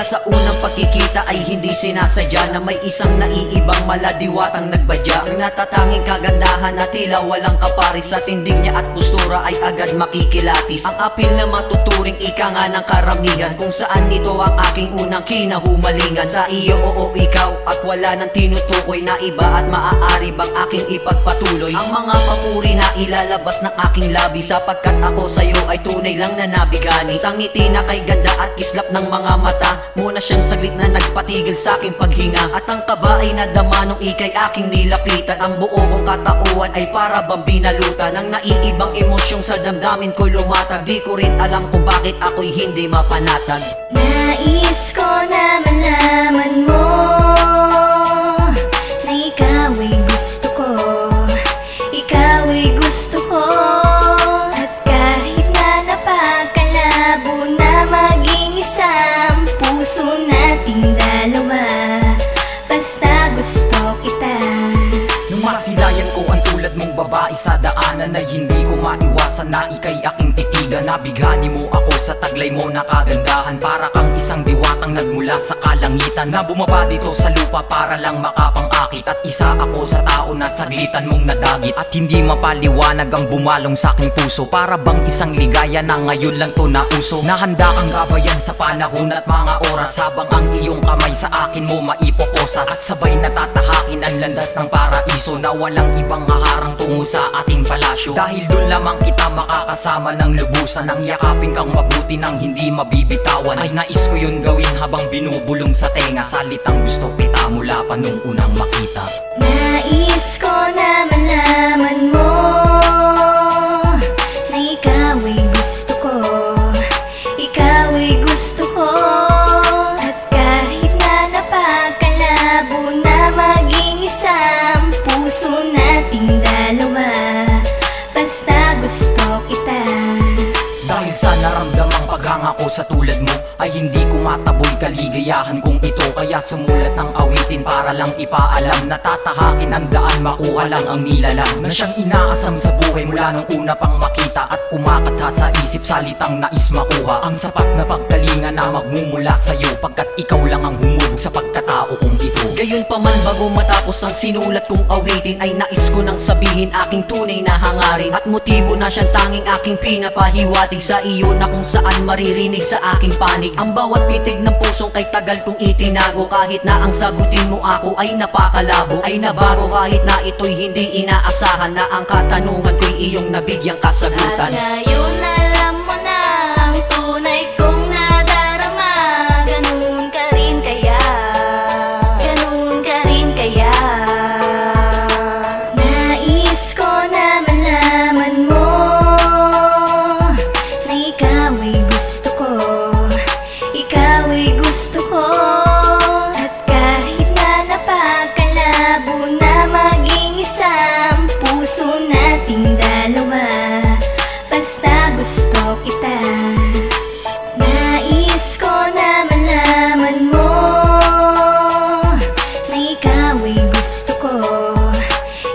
Mula sa unang pagkikita ay hindi sinasadya na may isang naiibang maladiwatang nagbadya. Ang natatanging kagandahan na tila walang kaparis, sa tindig niya at postura ay agad makikilatis. Ang apil na matuturing ika nga ng karamihan, kung saan nito ang aking unang kinahumalingan. Sa iyo oo ikaw at wala nang tinutukoy na iba, at maaari bang aking ipagpatuloy ang mga papuri na ilalabas ng aking labi, sapagkat ako sa'yo ay tunay lang na nabigani. Sa ngiti na kay ganda at kislap ng mga mata, muna siyang saglit na nagpatigil sa aking paghinga. At ang kaba ay nadama nung ikay aking nilapitan. Ang buo kong katauhan ay para bang binalutan ng naiibang emosyong sa damdamin ko lumatag. Di ko rin alam kung bakit ako'y hindi mapanatag. Nais ko na malaman mo na ikaw ay gusto ko, ikaw ay gusto ko. At kahit na napakalabo na maging isang puso nating dalawa, basta gusto kita. Nung masilayan ko ang tulad mong babae sa daanan, ay hindi ko maiwasan na ika'y aking titigan. Nabighani mo ako sa taglay mo na kagandahan, para kang isang diwatang nagmula sa kalangitan, na bumaba dito sa lupa para lang makapangakit. At isa ako sa tao na saglitan mong nadagit, at hindi mapaliwanag ang bumalong sa aking puso. Para bang isang ligaya na ngayon lang to nauso, na handa kang gabayan sa panahon at mga oras, habang ang iyong kamay sa akin mo maipoposas. At sabay natatahakin ang landas ng paraiso, na walang ibang haharang tungo sa ating palasyo. Dahil dun lamang kita makakasama ng lubusan, ang yakapin kang mabuti nang hindi mabibitawan. Ay nais ko yun gawin habang binubulong sa tenga, salitang gusto kita mula pa nung unang makita. Nais ko na malaman mo na ikaw ay gusto ko, ikaw ay gusto ko. At kahit na napakalabo na maging isang puso nating dalawa, basta gusto kita. Dahil sa naramdamang paghanga ko sa tulad mo, ay hindi ko mataboy kaligayahan kong ito. Kaya sumulat ng awitin para lang ipaalam, na tatahakin ang daan, makuha lang ang nilalang, na siyang inaasam sa buhay mula nung una pang makita. At kumakatha sa isip salitang nais makuha, ang sapat na pagkalinga na magmumula sa'yo, pagkat ikaw lang ang humubog sa pagkatao kong ito. Gayon pa man, bago matapos ang sinulat kong awitin, ay nais ko nang sabihin aking tunay na hangarin, at motibo na siyang tanging aking pinapahiwatig sa iyo, na kung saan maririnig sa aking panig ang bawat pitig ng pusong kay tagal kong itinago. Kahit na ang sagutin mo ako ay napakalabo, ay nabago kahit na ito'y hindi inaasahan, na ang katanungan ko'y iyong nabigyang kasagutan. At ngayon alam mo na ang tunay kong nadarama, ganun ka rin kaya, ganun ka rin kaya. Nais ko na malaman mo na ikaw ay gusto ko, ikaw ay gusto ko. At kahit na napakalabo na maging isang puso nating dalawa, basta gusto kita. Nais ko na malaman mo na ikaw ay gusto ko,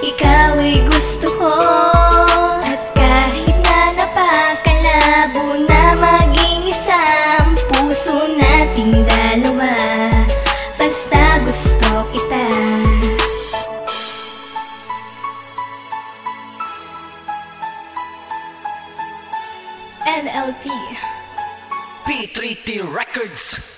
ikaw ay gusto ko. At kahit na napakalabo na maging isang puso nating dalawa, basta gusto kita. NLP P3T Records.